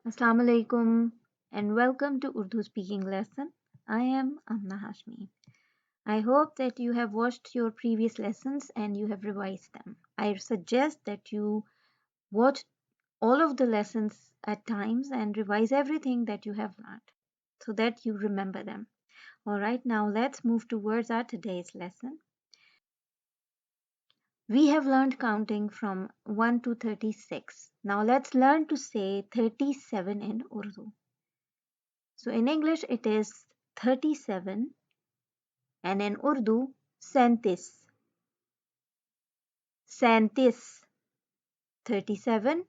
Assalamu alaikum and welcome to Urdu Speaking Lesson. I am Amna Hashmi. I hope that you have watched your previous lessons and you have revised them. I suggest that you watch all of the lessons at times and revise everything that you have learned so that you remember them. Alright, now let's move towards our today's lesson. We have learned counting from 1 to 36. Now let's learn to say 37 in Urdu. So in English it is 37 and in Urdu 37. 37, 37.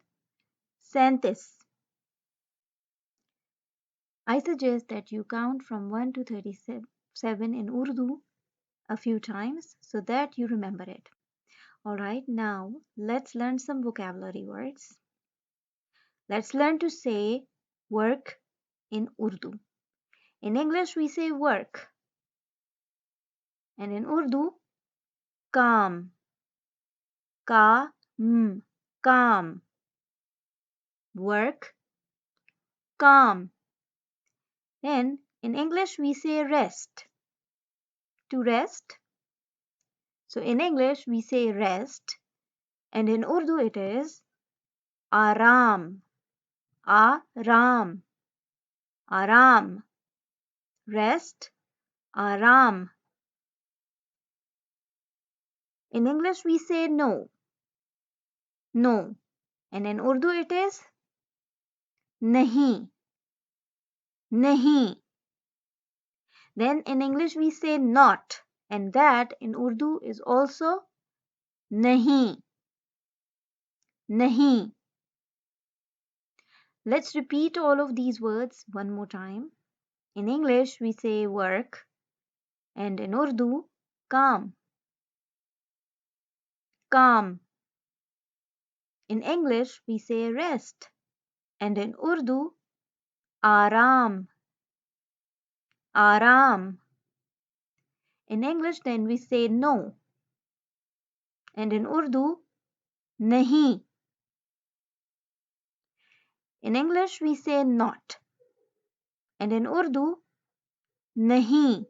I suggest that you count from 1 to 37 in Urdu a few times so that you remember it. Alright, now let's learn some vocabulary words. Let's learn to say work in Urdu. In English we say work and in Urdu काम, काम, work, काम. Then in English we say rest, to rest. So in English we say rest and in Urdu it is आराम, आराम, आराम, rest, आराम. In English we say no, no, and in Urdu it is नहीं, नहीं. Then in English we say not, and that in Urdu is also नहीं, नहीं. Let's repeat all of these words one more time. In English we say work and in Urdu काम, काम. In English we say rest and in Urdu आराम, आराम. In English then we say no and in Urdu नहीं. In English we say not and in Urdu नहीं.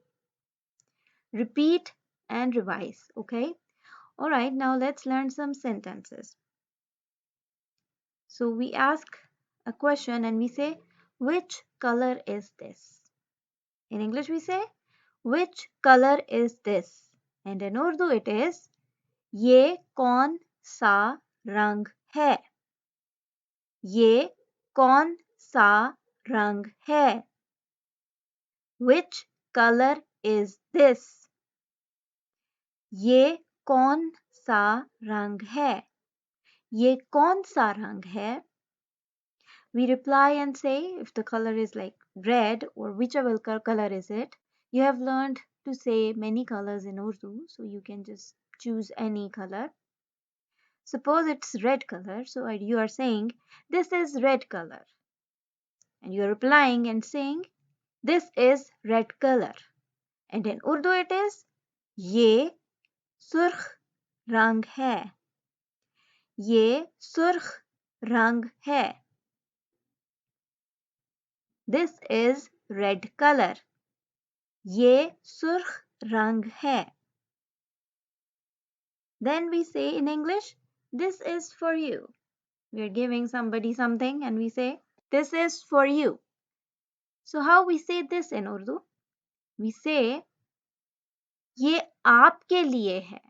Repeat and revise, okay? Alright, now let's learn some sentences. So we ask a question and we say, which color is this? In English we say, which color is this? And in Urdu it is, ये कौन सा रंग है? ये कौन सा रंग है? Which color is this? ये कौन सा रंग है? ये कौन सा रंग है? We reply and say if the color is like red or whichever color is it. You have learned to say many colors in Urdu, so you can just choose any color. Suppose it's red color, so you are saying this is red color. And you are replying and saying this is red color. And in Urdu it is ये सुर्ख रंग है. ये सुर्ख रंग है. This is red color. ये सुर्ख रंग है. Then we say in English, this is for you. We are giving somebody something and we say, this is for you. So how we say this in Urdu? We say, ये आपके लिए है.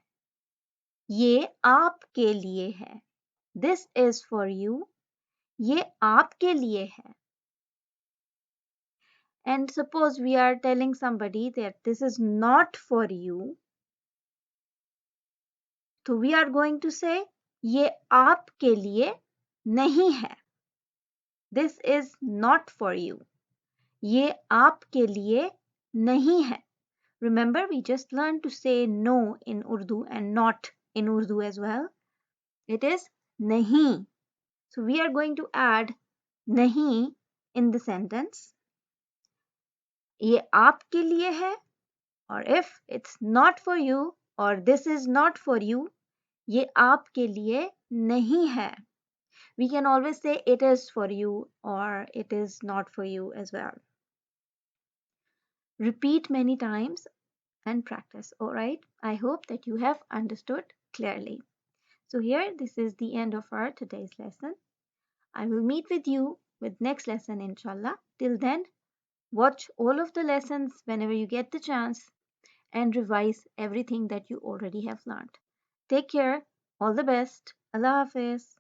ये आपके लिए है. This is for you. ये आपके लिए है. And suppose we are telling somebody that this is not for you. So we are going to say, ये आपके लिए नहीं है. This is not for you. ये आपके लिए नहीं है. Remember, we just learned to say no in Urdu and not in Urdu as well. It is नहीं. So we are going to add नहीं in the sentence. ये आपके लिए है, or if it's not for you or this is not for you, ये आपके लिए नहीं है. We can always say it is for you or it is not for you as well. Repeat many times and practice. All right. I hope that you have understood clearly. So here, this is the end of our today's lesson. I will meet with you with next lesson, inshallah. Till then, watch all of the lessons whenever you get the chance and revise everything that you already have learned. Take care. All the best. Allah Hafiz.